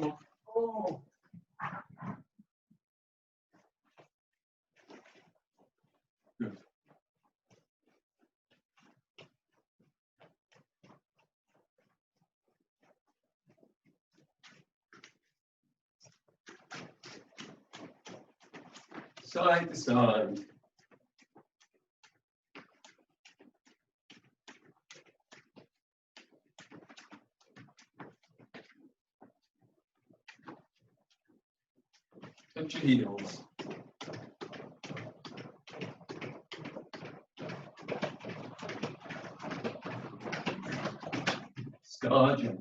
come on. Oh. Good. Side to side. Touch your heels. Star jump.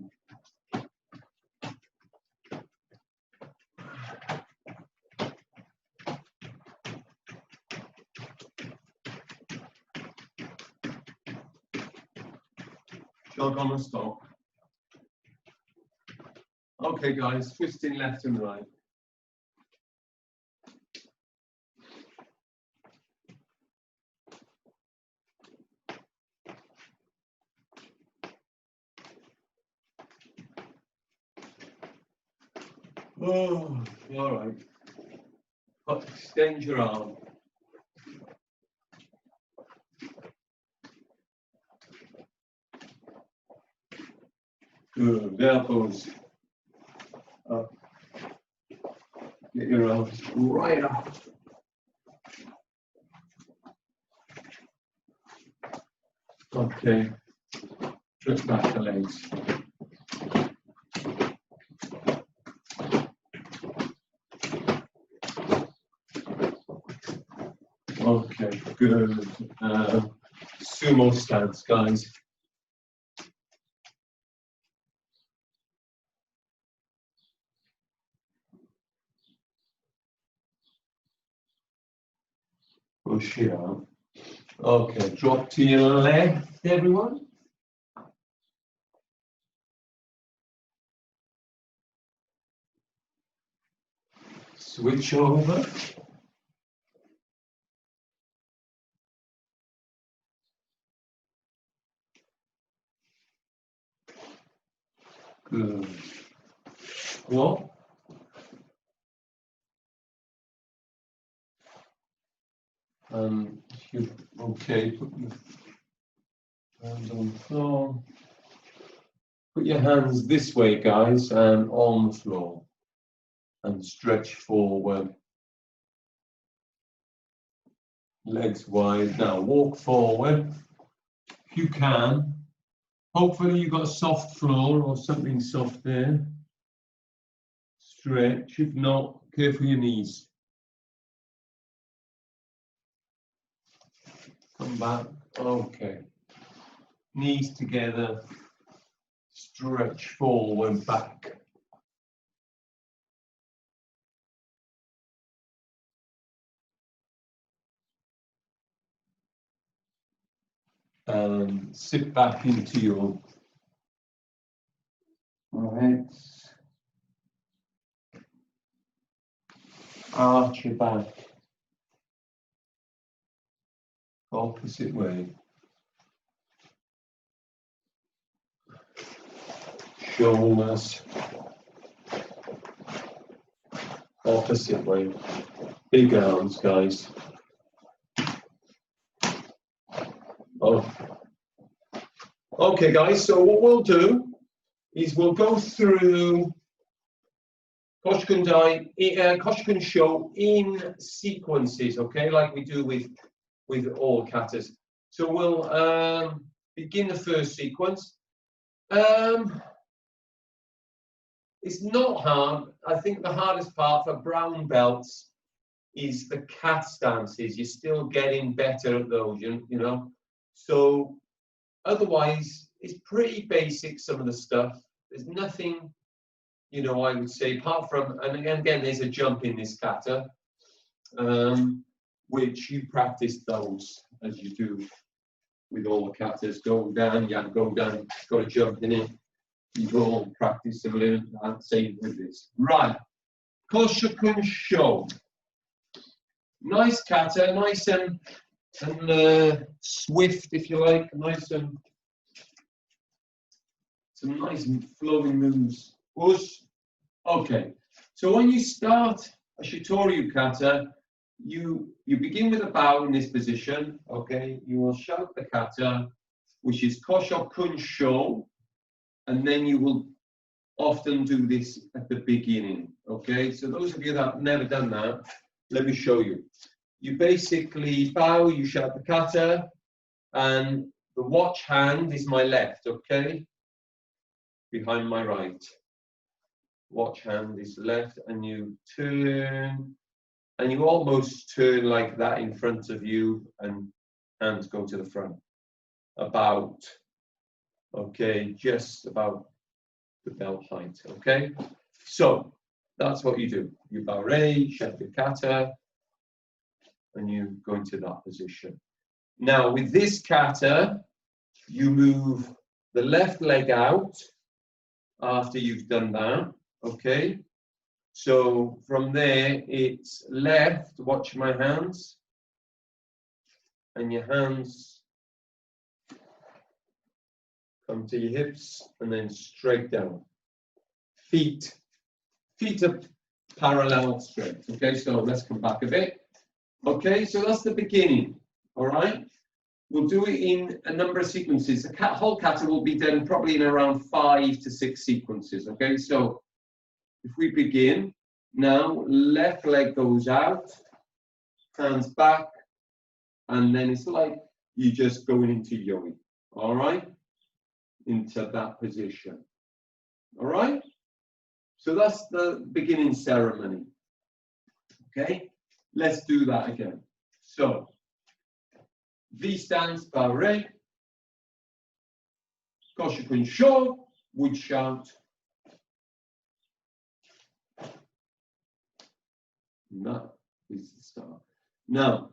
Jog on the stop. Okay, guys, twisting left and right. Oh, all right. Extend your arm. Good, elbows up. Get your arms right up. Okay, flip back the legs. Okay, good. Sumo stance, guys. Push it out. Okay, drop to your left, everyone. Switch over. Good. What? Okay, put your hands on the floor. Put your hands this way, guys, and on the floor. And stretch forward. Legs wide. Now walk forward. If you can. Hopefully you've got a soft floor or something soft there. Stretch. If not, careful your knees. Come back. Okay. Knees together. Stretch forward, back. And sit back into your legs. Arch your back. Opposite way. Shoulders. Opposite way. Big arms, guys. Oh. Okay, guys, so what we'll do is we'll go through Kosokun Sho in sequences, okay, like we do with all katas. So we'll begin the first sequence. It's not hard. I think the hardest part for brown belts is the cat stances. You're still getting better at those, you know. So otherwise, it's pretty basic, some of the stuff. There's nothing, you know, I would say, apart from, and again, there's a jump in this kata, which you practice those as you do with all the katas. Go down, you have to go down, got to jump in it. You go and practice similar, same with this. Right, Kosokun Sho. Nice kata, nice and swift, if you like, nice and some nice flowing moves. Push, Okay, so when you start a Shito Ryu Kata, you begin with a bow in this position. Okay, you will shout the kata, which is Kosokun Sho, and then you will often do this at the beginning. Okay, so those of you that have never done that, let me show you. You basically bow, you shout the kata, and the watch hand is my left, okay? Behind my right. Watch hand is left, and you turn, and you almost turn like that in front of you, and hands go to the front. About, okay, just about the belt height, okay? So that's what you do. You bow re, shout the kata, and you go into that position. Now with this kata, you move the left leg out after you've done that, okay? So from there, it's left, watch my hands, and your hands come to your hips, and then straight down. Feet are parallel straight, okay? So let's come back a bit. Okay, so that's the beginning, all right? We'll do it in a number of sequences. The whole kata will be done probably in around 5 to 6 sequences, okay? So if we begin, now left leg goes out, hands back, and then it's like you're just going into yogi, all right? Into that position, all right? So that's the beginning ceremony, okay? Let's do that again. So, V stands, bow re, Kosokun Sho, would shout. That is the start. Now,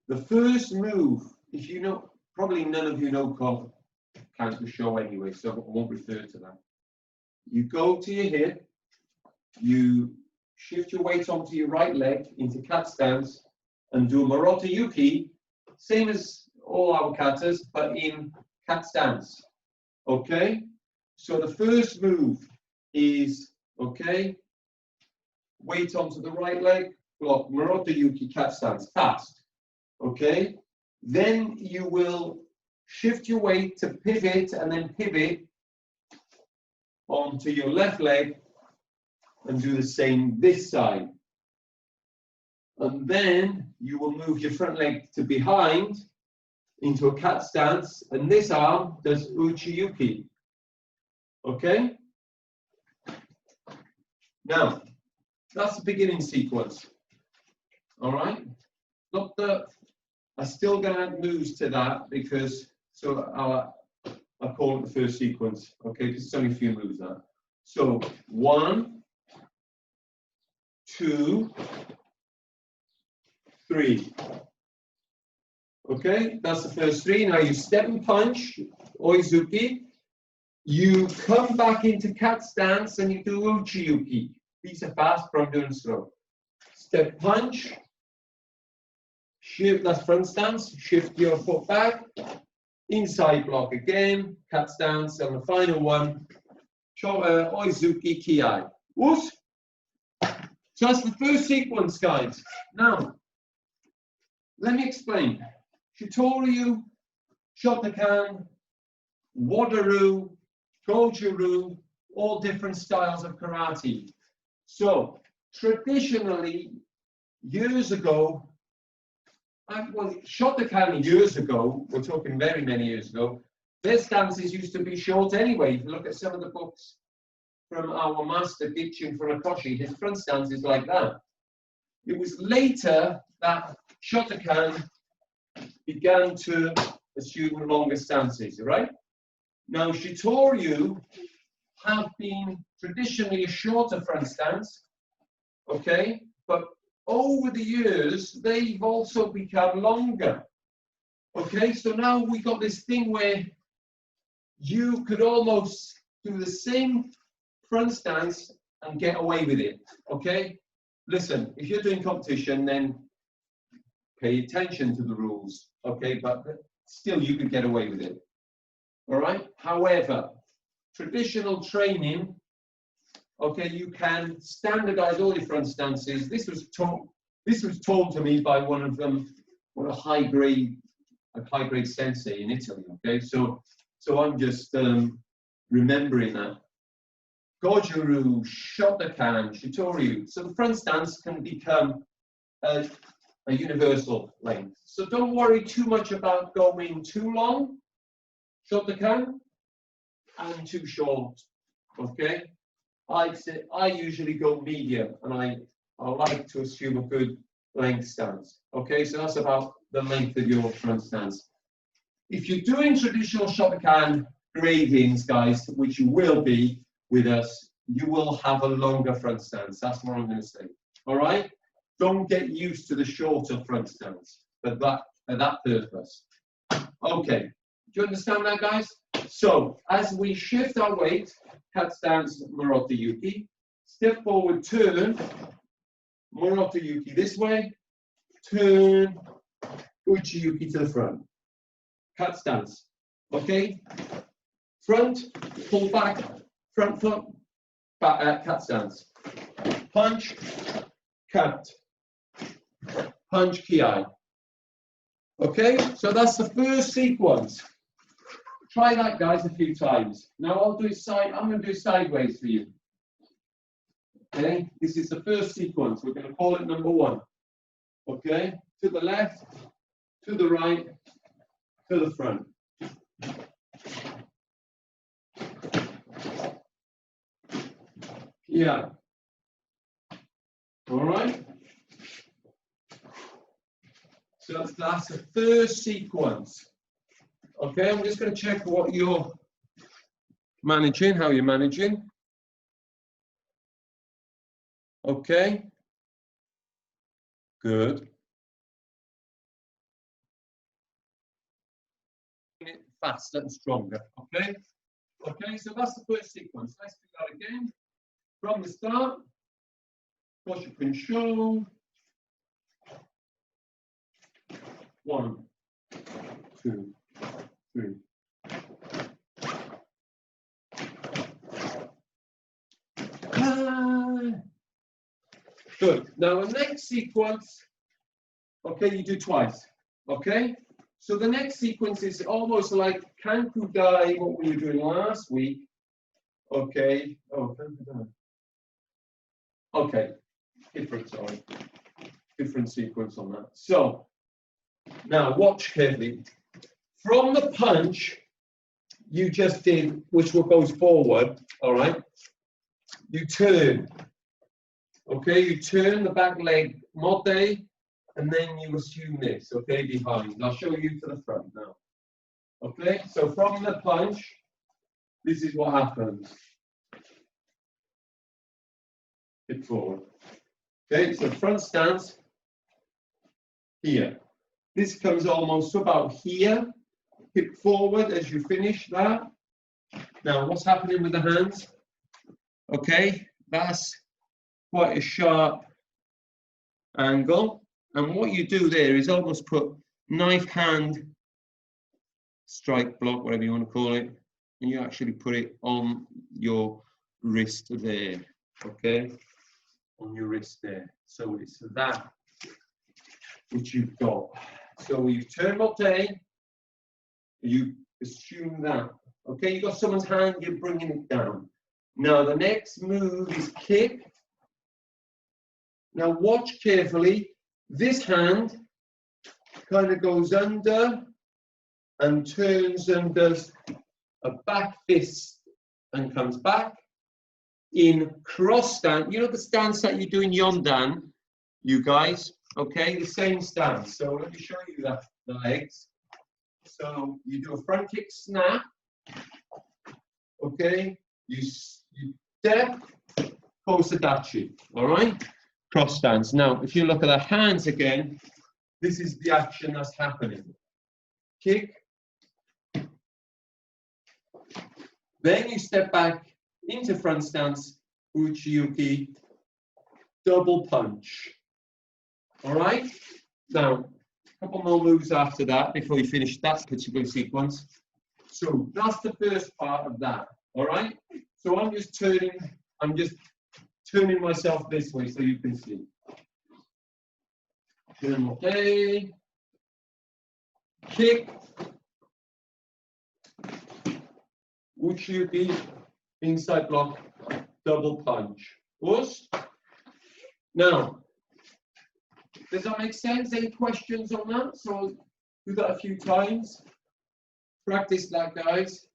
the first move, if you know, probably none of you know Kosokun Sho anyway, so I won't refer to that. You go to your hip, you shift your weight onto your right leg into cat stance and do a Marotta Yuki, same as all our katas, but in cat stance. Okay? So the first move is, okay, weight onto the right leg, block, Marotta Yuki, cat stance, fast. Okay? Then you will shift your weight to pivot and then pivot onto your left leg and do the same this side. And then you will move your front leg to behind into a cat stance, and this arm does uchi yuki. Okay? Now, that's the beginning sequence. All right? Not the, I'm still going to add moves to that because, so I call it the first sequence, okay? Because it's only a few moves now. So, 1, 2, 3. Okay, that's the first 3. Now you step and punch, oizuki. You come back into cat stance and you do uchi-yuki. These are fast, but I'm doing slow. Step punch. Shift, that's front stance. Shift your foot back. Inside block again. Cat stance. And the final one, oizuki kiai. Whoosh. So that's the first sequence, guys. Now, let me explain. Shito Ryu, Shotokan, Wadaru, Goju-Ryu, all different styles of karate. So, traditionally, years ago, well, Shotokan years ago, we're talking very many years ago, their stances used to be short anyway. If you look at some of the books from our master Gichin Funakoshi, his front stance is like that. It was later that Shotokan began to assume longer stances, right? Now, Shito Ryu have been traditionally a shorter front stance, okay? But over the years, they've also become longer, okay? So now we got this thing where you could almost do the same front stance and get away with it, okay? Listen, if you're doing competition, then pay attention to the rules, okay? But still, you could get away with it, all right? However, traditional training Okay, you can standardize all your front stances. This was told to me by one of them, a high grade sensei in Italy. Okay, so I'm just remembering that. Gojuru, Shotokan, Shito Ryu. So the front stance can become a universal length. So don't worry too much about going too long, Shotokan, and too short. Okay, I usually go medium, and I like to assume a good length stance. Okay, so that's about the length of your front stance. If you're doing traditional Shotokan gradings, guys, which you will be with us, you will have a longer front stance. That's what I'm going to say. All right? Don't get used to the shorter front stance for that purpose. Okay. Do you understand that, guys? So, as we shift our weight, cat stance, Moroto Yuki, step forward, turn, Moroto Yuki this way, turn, Uchi Yuki to the front. Cat stance. Okay? Front, pull back, front foot, back, cat stance. Punch, cat. Punch, kiai. Okay? So that's the first sequence. Try that, guys, a few times. Now I'm going to do it sideways for you. Okay? This is the first sequence. We're going to call it number 1. Okay? To the left, to the right, to the front. Yeah. All right. So that's the first sequence. Okay, I'm just going to check what you're managing, how you're managing. Okay. Good. Faster and stronger. Okay. Okay, so that's the first sequence. Let's do that again. From the start, Kosokun Sho. 1, 2, 3. Good. Now the next sequence, okay, you do twice. Okay? So the next sequence is almost like Kanku Dai, what we were doing last week. Okay. Oh, Kanku Dai. Okay. Different sequence on that. So now watch carefully. From the punch you just did, which goes forward, all right, you turn. Okay, you turn the back leg motte, and then you assume this, okay, behind. I'll show you to the front now. Okay, so from the punch, this is what happens. Hip forward. Okay, so front stance here. This comes almost about here. Hip forward as you finish that. Now, what's happening with the hands? Okay, that's quite a sharp angle. And what you do there is almost put knife hand, strike block, whatever you want to call it, and you actually put it on your wrist there. Okay, on your wrist there. So it's that which you've got. So you turn motte, you assume that. Okay, you've got someone's hand, you're bringing it down. Now the next move is kick. Now watch carefully. This hand kind of goes under and turns and does a back fist and comes back in cross stance. You know the stance that you do in Yondan, you guys? Okay, the same stance. So let me show you that, the legs. So you do a front kick snap. Okay, you step, Kosadachi, all right? Cross stance. Now, if you look at the hands again, this is the action that's happening. Kick. Then you step back into front stance, Uchi-yuki, double punch. All right? Now, a couple more moves after that before you finish that particular sequence. So that's the first part of that. All right? So I'm just turning I'm just turning myself this way so you can see. Turn, okay. Kick. Uchi inside block, double punch. Us. Now, does that make sense? Any questions on that? So do that a few times. Practice that, guys.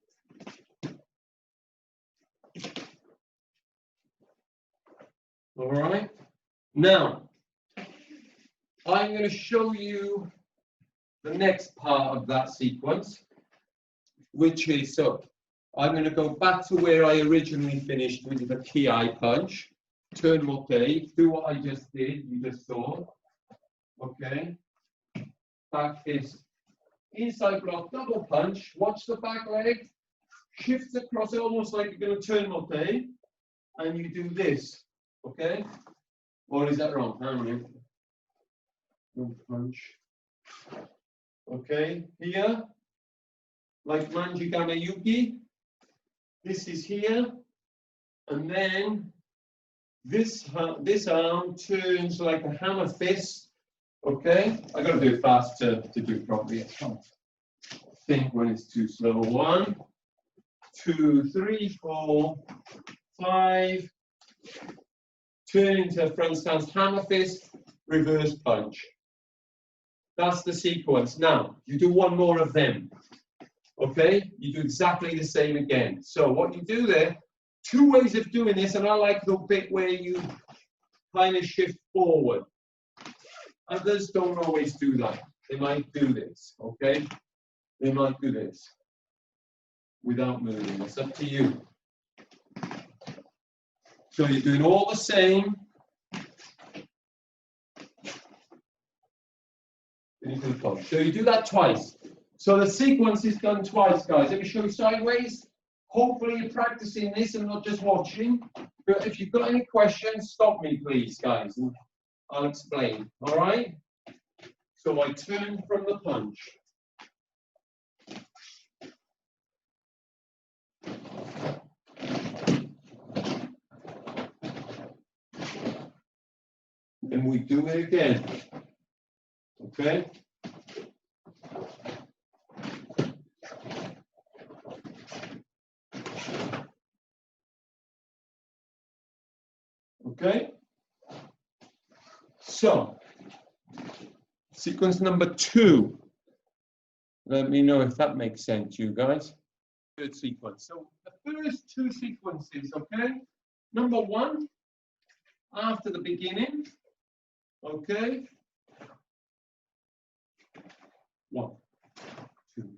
All right. Now, I'm going to show you the next part of that sequence, which is, so I'm going to go back to where I originally finished with the ki punch. Turn okay. Do what I just did. You just saw. Okay. Back fist. Inside block, double punch. Watch the back leg. Shifts across it almost like you're going to turn okay. And you do this. Okay? Or is that wrong? Hang on. Don't punch. Okay, here, like Manjigame Yuki. This is here, and then this arm turns like a hammer fist. Okay, I got to do it fast to do it properly. I can't think when it's too slow. 1, 2, 3, 4, 5. Turn into front stance, hammer fist, reverse punch. That's the sequence. Now, you do one more of them. Okay? You do exactly the same again. So what you do there, 2 ways of doing this, and I like the bit where you kind of shift forward. Others don't always do that. They might do this, okay? They might do this without moving. It's up to you. So you're doing all the same. So you do that twice. So the sequence is done twice, guys. Let me show you sideways. Hopefully you're practicing this and not just watching. But if you've got any questions, stop me, please, guys. And I'll explain. All right? So I turn from the punch. And we do it again. Okay? Okay? So, sequence number 2. Let me know if that makes sense, you guys. Third sequence. So, the first 2 sequences, okay? Number 1, after the beginning, okay? 1, 2,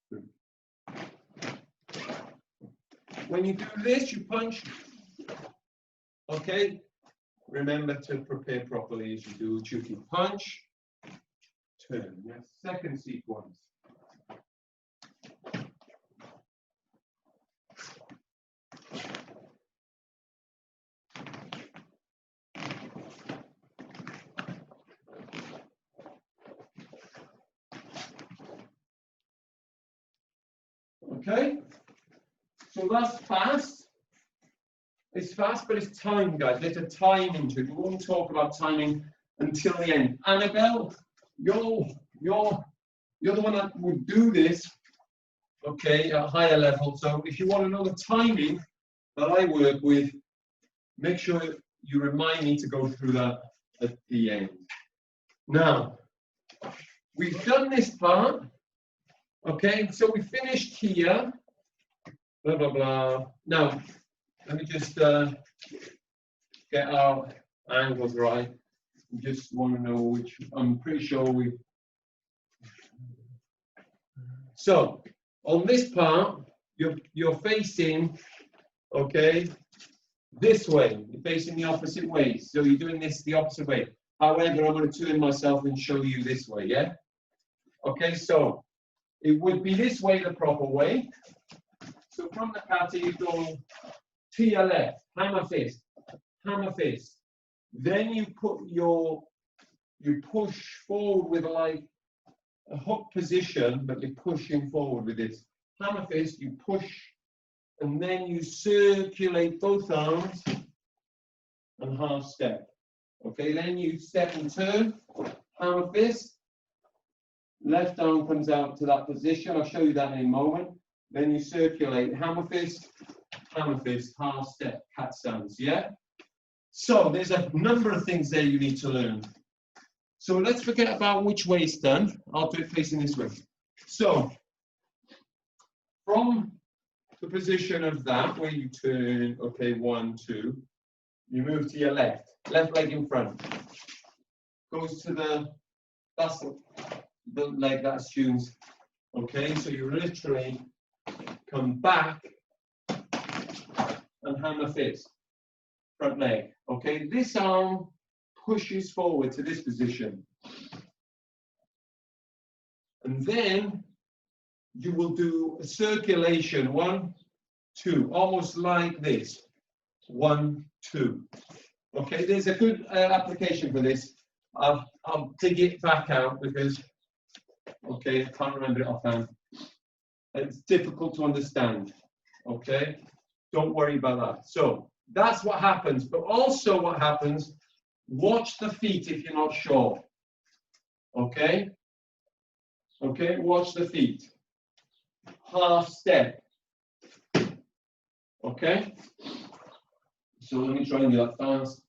3. When you do this, you punch. Okay? Remember to prepare properly as you do. Chuki punch, turn. Yes. Second sequence. Okay? So that's fast. It's fast, but it's timed, guys. There's a timing to it. We won't talk about timing until the end. Annabelle, you're the one that would do this, okay, at a higher level. So if you want to know the timing that I work with, make sure you remind me to go through that at the end. Now, we've done this part, okay? So we finished here, blah, blah, blah. Now, let me just get our angles right. I just want to know which, I'm pretty sure we. So, on this part, you're facing, okay, this way. You're facing the opposite way. So you're doing this the opposite way. However, I'm going to turn myself and show you this way, yeah? Okay, so it would be this way, the proper way. So from the kata, you go to your left, hammer fist, hammer fist. Then you push forward with like a hook position, but you're pushing forward with this. Hammer fist, you push and then you circulate both arms and half step. Okay, then you step and turn, hammer fist, left arm comes out to that position. I'll show you that in a moment. Then you circulate, hammer fist, half step, cat stance, yeah? So there's a number of things there you need to learn. So let's forget about which way it's done. I'll do it facing this way. So from the position of that, where you turn, okay, 1, 2, you move to your left leg in front. Goes to that's the leg that assumes, okay, so you literally come back and hammer fist, front leg, okay? This arm pushes forward to this position. And then you will do a circulation, 1, 2, almost like this, 1, 2. Okay, there's a good application for this. I'll dig it back out because, okay, I can't remember it offhand. It's difficult to understand, okay? Don't worry about that. So that's what happens, but also what happens, watch the feet if you're not sure, okay? Okay, watch the feet. Half step, okay? So let me try and do that fast.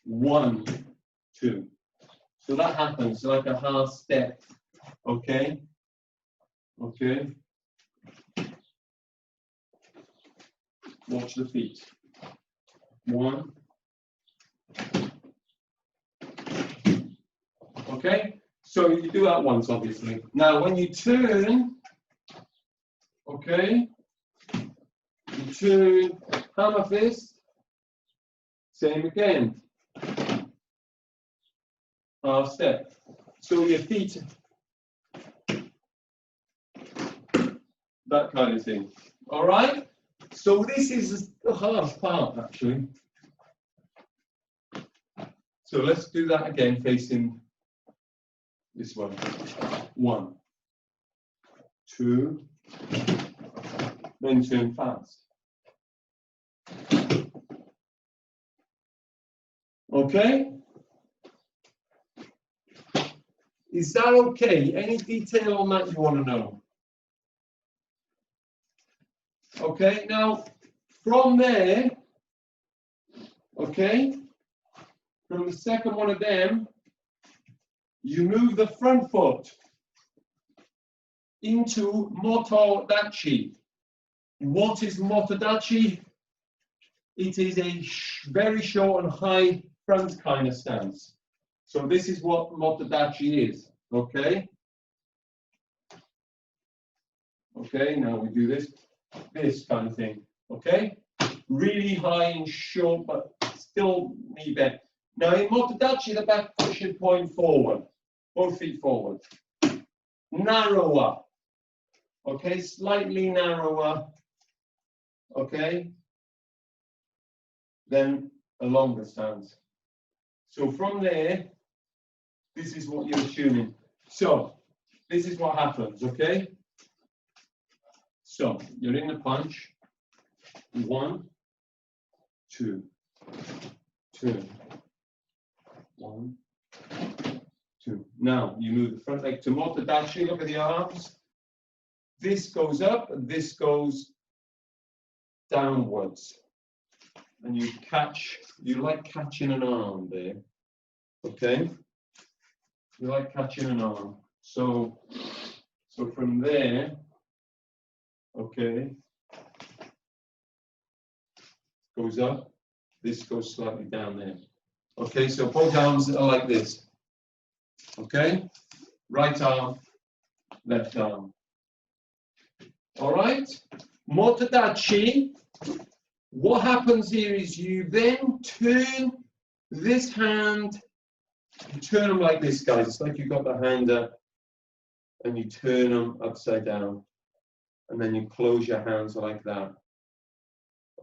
1, 2. So that happens like a half step, okay? Okay. Watch the feet. 1. Okay? So you do that once, obviously. Now, when you turn, okay, you turn hammer fist, same again. Half step. So your feet, that kind of thing. All right? So this is the hardest part, actually. So let's do that again, facing this one. 1, 2, then turn fast. Okay? Is that okay? Any detail on that you want to know? Okay, now from there, okay, from the second one of them, you move the front foot into motodachi. What is motodachi? It is a very short and high front kind of stance. So this is what motodachi is, okay? Okay, now we do this kind of thing, okay? Really high and short, but still knee bent. Now in motodachi, the back foot should point forward, both feet forward. Narrower, okay, slightly narrower, okay, then a longer stance. So from there, this is what you're assuming. So this is what happens, okay? So you're in the punch. 1, 2, 2. 1, 2. Now you move the front leg to motodachi. Look at the arms. This goes up and this goes downwards. And you catch, you like catching an arm there. Okay? You like catching an arm. So from there, okay, goes up, this goes slightly down there. Okay, so both arms are like this. Okay? Right arm, left arm. All right? Motodachi. What happens here is you then turn this hand, you turn them like this, guys. It's like you've got the hand up and you turn them upside down. And then you close your hands like that.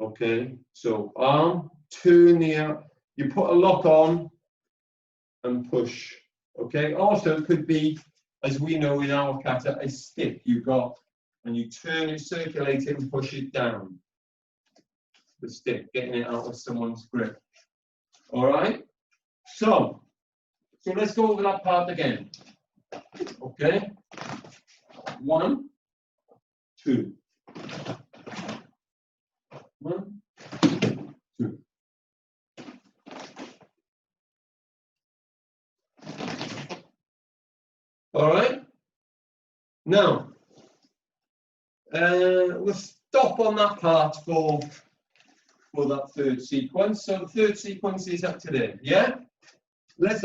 Okay? So arm, turn the, you put a lock on and push. Okay? Also, it could be, as we know in our kata, a stick you got, and you turn it, circulate it, and push it down. the stick, getting it out of someone's grip. All right? So let's go over that part again. Okay? 1, 2. 1, 2. All right? Now, we'll stop on that part for that third sequence. So the third sequence is up to there. Yeah?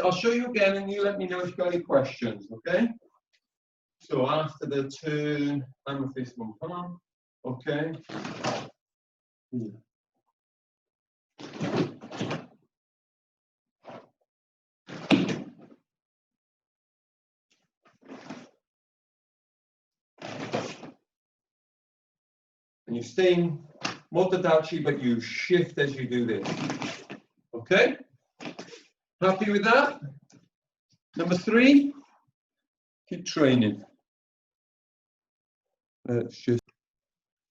I'll show you again and you let me know if you've got any questions, okay? So after the turn, amethyst one palm, okay? Yeah. And you're staying motodachi, but you shift as you do this. Okay? Happy with that? Number 3, keep training. Let's just.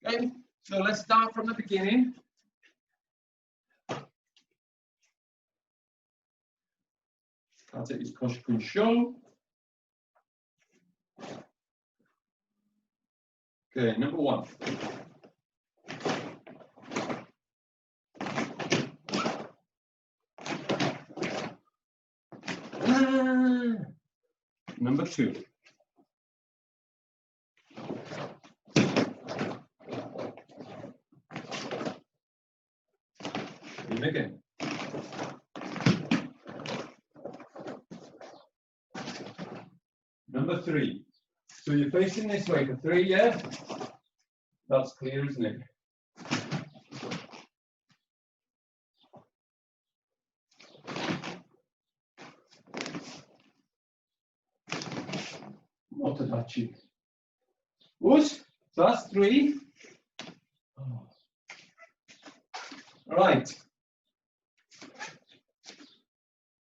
Okay, so let's start from the beginning. Kata is Kosokun Sho. Okay, number 1. Number 2. And again. Number 3. So you're facing this way for 3, yeah? That's clear, isn't it? Motodachi. Good. So that's 3. Oh. All right.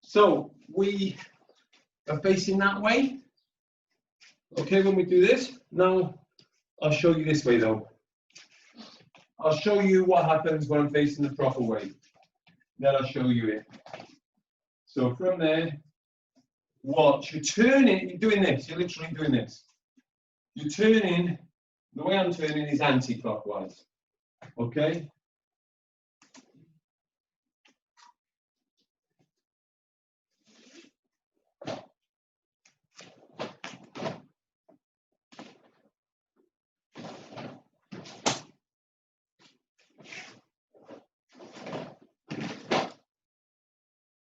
So we are facing that way. Okay, when we do this, now I'll show you this way though. I'll show you what happens when I'm facing the proper way. Then I'll show you it. So from there, watch, you're turning, you're doing this, you're literally doing this. You're turning, the way I'm turning is anti-clockwise. Okay?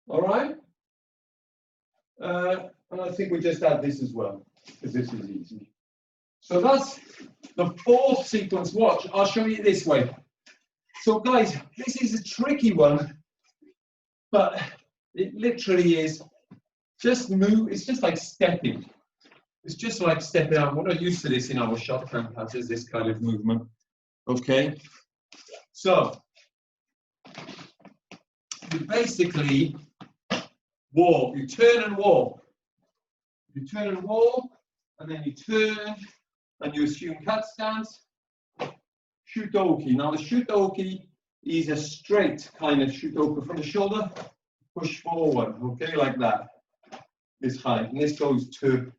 All right? And I think we just add this as well, because this is easy. So that's the 4th sequence. Watch, I'll show you this way. So guys, this is a tricky one, but it literally is just move, it's just like stepping. It's just like stepping out. We're not used to this in our shotgun passes, this kind of movement. Okay? So, you basically walk, you turn and walk. You turn and walk, and then you turn, and you assume cat stance. Shutoki. Now the shutoki is a straight kind of shutoku from the shoulder, push forward, okay, like that. This height, and this goes to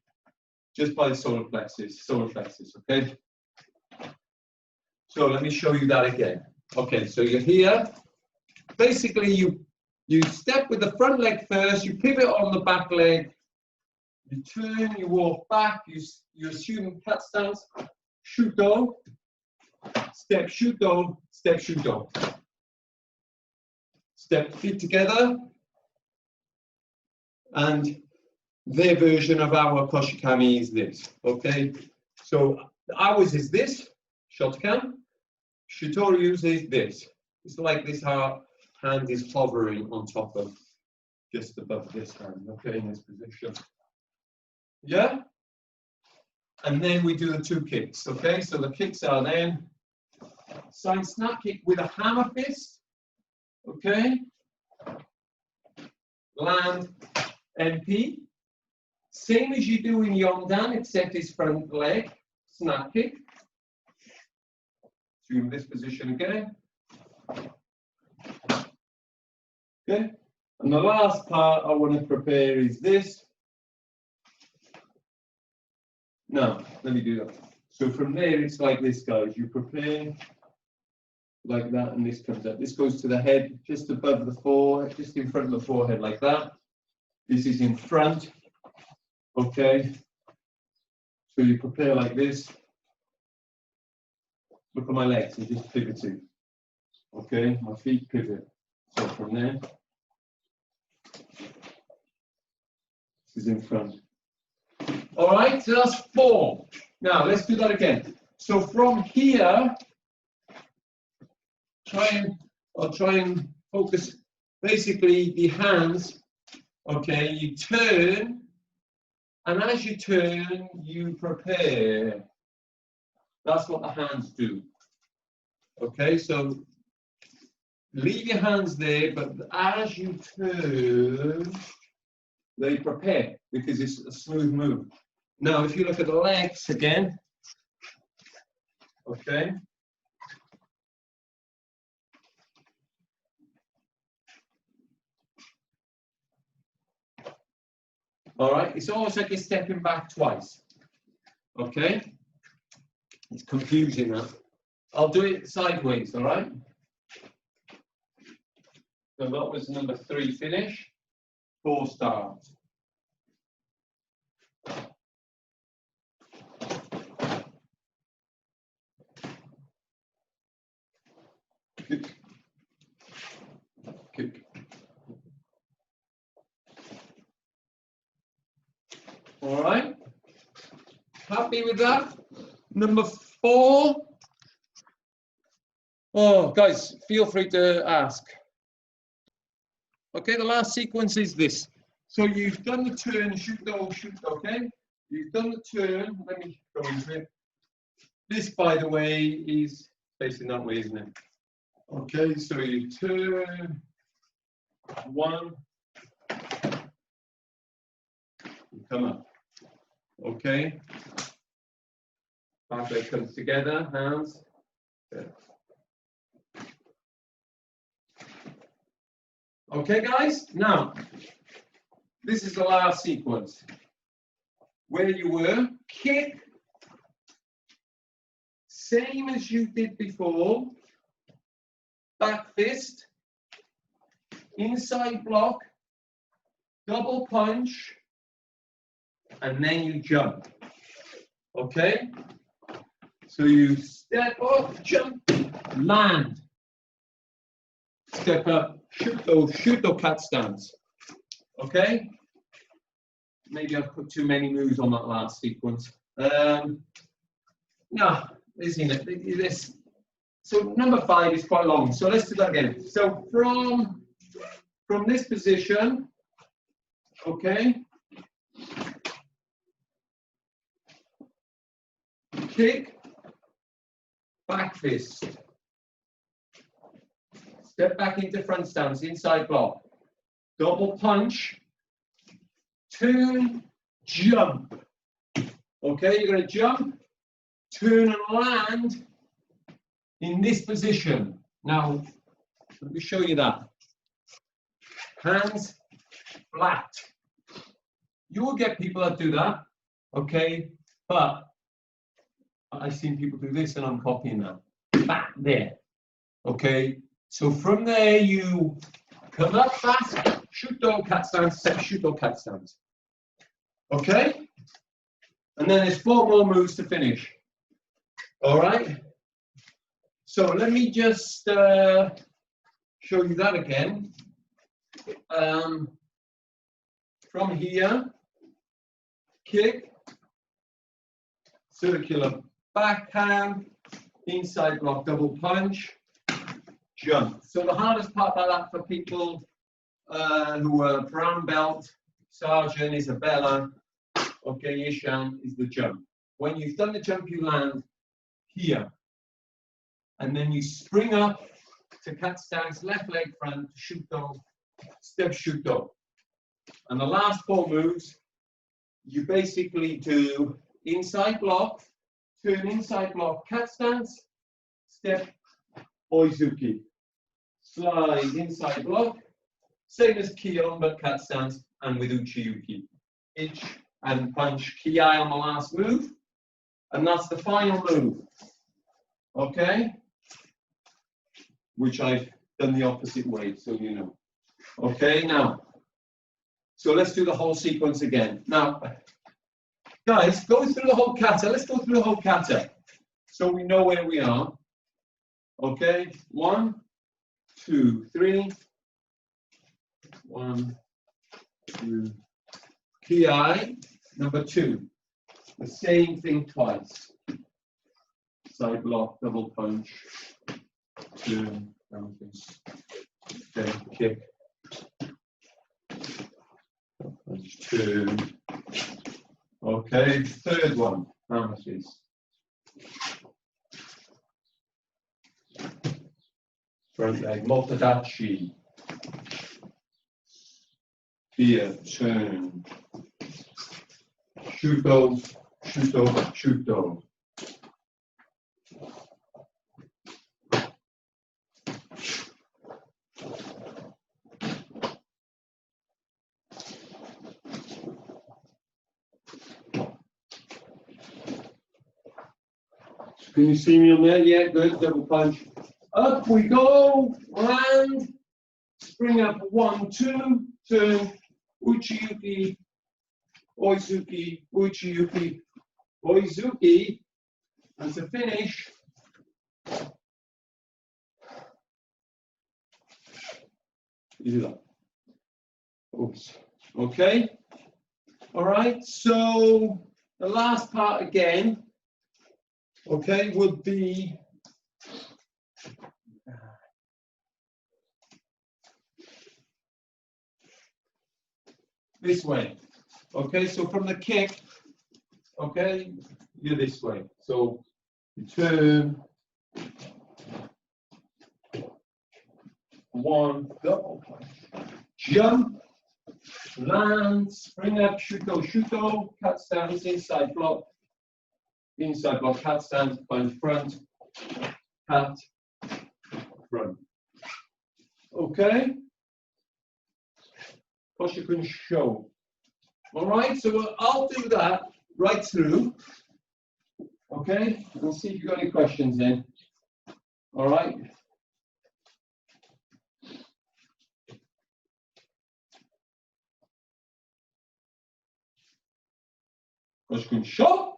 just by the solar plexus, okay? So let me show you that again. Okay, so you're here. Basically, you step with the front leg first, you pivot on the back leg, you turn, you walk back, you assume cat stance, shuto, step shuto, step shuto. Step feet together, and their version of our koshikami is this, okay? So ours is this, shotkan. Shito Ryu's is this. It's like this, our hand is hovering on top of, just above this hand, okay, in this position. Yeah? And then we do the 2 kicks, okay? So the kicks are then side snap kick with a hammer fist, okay? Land MP. Same as you do in Yondan, except his front leg, snap kick. Assume this position again. Okay, and the last part I want to prepare is this. Now, let me do that. So from there, it's like this, guys. You prepare like that, and this comes up. This goes to the head, just above the forehead, just in front of the forehead, like that. This is in front. Okay. So you prepare like this. Look at my legs, they're just pivoting. Okay, my feet pivot. So from there, this is in front. All right, so that's 4. Now let's do that again. So from here, I'll try and focus. Basically, the hands. Okay, you turn, and as you turn, you prepare. That's what the hands do. Okay, so leave your hands there, but as you turn, they prepare because it's a smooth move. Now, if you look at the legs again, okay. All right, it's almost like you're stepping back twice. Okay, it's confusing that. I'll do it sideways, all right? So that was number 3 finish, 4 start. Kick. Kick. All right, happy with that? Number 4. Oh, guys, feel free to ask. Okay, the last sequence is this. So you've done the turn, Shito, okay? You've done the turn. Let me go into it. This, by the way, is facing that way, isn't it? Okay, so you turn 1, you come up. Okay. Back leg comes together, hands. Good. Okay, guys, now, this is the last sequence. Where you were, kick, same as you did before, back fist, inside block, double punch, and then you jump. Okay? So you step up, jump, land. Step up, Shito cat stance. Okay? Maybe I've put too many moves on that last sequence. No, isn't it? This. So number 5 is quite long. So let's do that again. So from this position, okay, kick, back fist. Step back into front stance, inside block. Double punch, turn, jump. Okay, you're going to jump, turn and land in this position. Now, let me show you that. Hands flat. You will get people that do that, okay? But I've seen people do this and I'm copying that. Back there, okay? So from there, you come up fast, Shito cat stance, set Shito cat stance. Okay? And then there's 4 more moves to finish. All right? So let me just show you that again. From here, kick, circular backhand, inside block double punch, jump. So the hardest part about that for people who are brown belt, sergeant, Isabella, okay, Ishan, is the jump. When you've done the jump, you land here. And then you spring up to cat stance, left leg front, Shito, step Shito. And the last 4 moves, you basically do inside block, turn inside block, cat stance, step Oizuki. Slide inside block, Same as Kion, but cat stance, and with Uchiyuki. Ich and punch Ki on the last move. And that's the final move. Okay? Which I've done the opposite way, so you know. Okay, now. So let's do the whole sequence again. Now, guys, go through the whole kata. Let's go through the whole kata. So we know where we are. Okay, 1, 2, 3. 1, 2. Ki, number 2. The same thing twice. Side block, double punch. 2, then kick. Punch 2. Okay, third one. Hammerface. Front leg, Motadachi. Here, turn. Shuto, Shito, Shuto. Can you see me on there? Yeah, good. Double punch. Up we go. Land. Spring up. 1, 2. Turn. Uchiyuki. Oizuki. Uchiyuki. Oizuki. And to finish. You do that. Oops. Okay. All right. So the last part again. Okay, would be this way. Okay, so from the kick, okay, you're this way. So you turn, 1, double punch, jump, land, spring up, Shuto, Shuto, cat stance, inside block, cat stance, punch front, cat, front. Okay? Kosokun Sho. All right, so I'll do that right through. Okay, we'll see if you've got any questions in. All right. Kosokun Sho.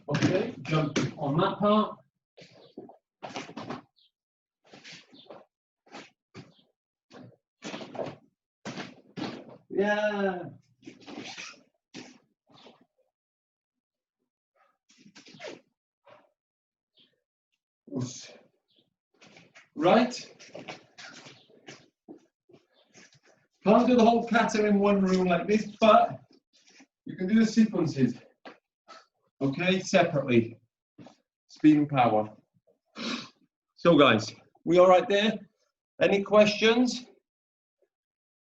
Okay, jump on that part. Yeah. Right. Can't do the whole kata in one room like this, but you can do the sequences. Okay, separately. Speed and power. So guys, we all right there? Any questions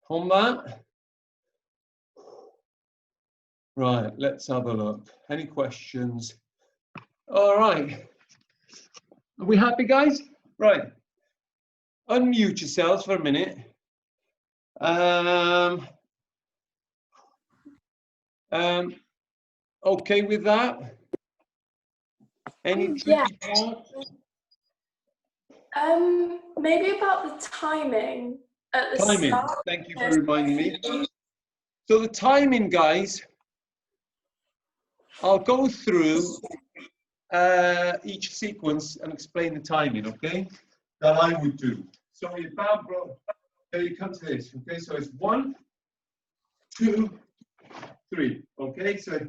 on that? Right, let's have a look. Any questions? All right. Are we happy, guys? Right. Unmute yourselves for a minute. Okay with that? Any Yeah. tricky parts? Maybe about the timing at the Timing. start. Thank you for reminding me. So the timing, guys, I'll go through each sequence and explain the timing, okay? That I would do. So you bow, bro. There you come to this, okay? So it's 1, 2, 3, okay? So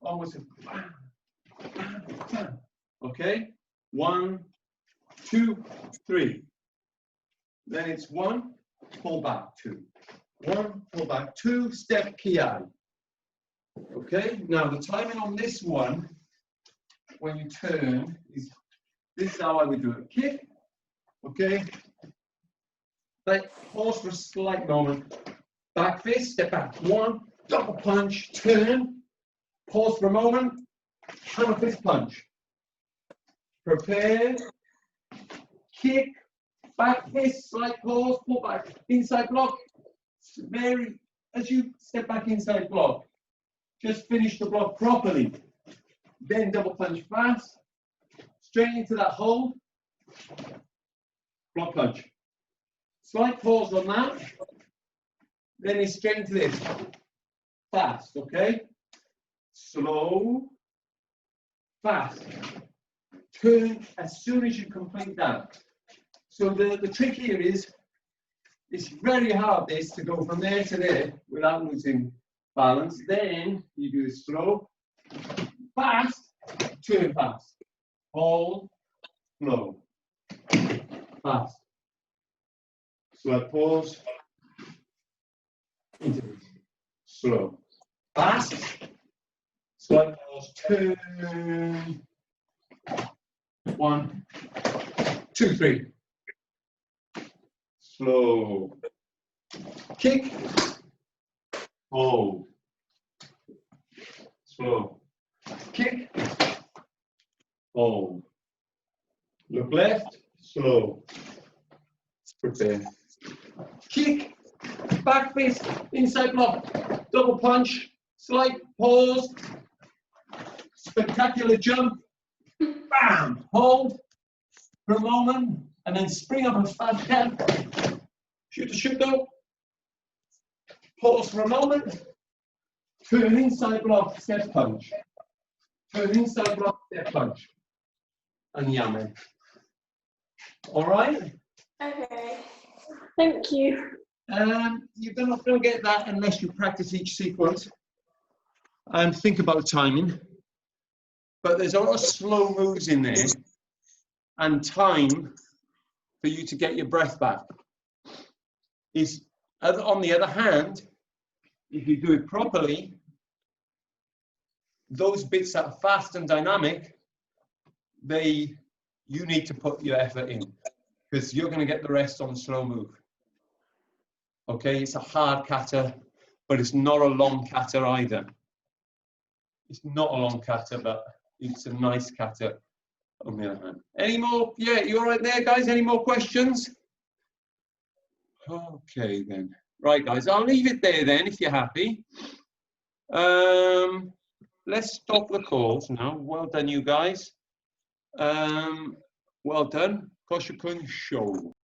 almost okay? 1, 2, 3. Then it's 1, pull back, 2. 1, pull back, 2, step kiai. Okay, now the timing on this one, when you turn, is this is how I would do it. Kick, okay? Like, pause for a slight moment. Back fist, step back. 1, double punch, turn, pause for a moment, hammer fist punch. Prepare, kick, back fist, slight pause, pull back, inside block. Very, as you step back inside block, just finish the block properly. Then double punch fast, straight into that hold, block punch. Slight pause on that, then it's straight into this. Fast, okay? Slow, fast. Turn as soon as you complete that. So the trick here is, it's very hard this to go from there to there without losing balance. Then you do this slow, fast, turn fast. Hold, slow, fast. Slow pause, into this. Slow, fast, slow pause, turn. 1, 2, 3. Slow. Kick. Hold. Slow. Kick. Hold. Look left. Slow. Prepare. Kick. Back fist. Inside block. Double punch. Slight pause. Spectacular jump. Bam. Hold for a moment. And then spring up as fast as you can. Shito Shito. Pause for a moment. Turn inside block, step punch. Turn inside block, step punch. And yame. All right? Okay. Thank you. You're not going to get that unless you practice each sequence and think about timing. But there's a lot of slow moves in there and time for you to get your breath back. On the other hand, if you do it properly, those bits that are fast and dynamic, you need to put your effort in because you're going to get the rest on the slow move. Okay, it's a hard kata, but it's not a long kata either. It's not a long kata, but it's a nice kata on the other hand. Any more? Yeah, you all right there, guys? Any more questions? Okay, then. Right, guys, I'll leave it there then if you're happy. Let's stop the calls now. Well done, you guys. Well done. Kosokun Sho.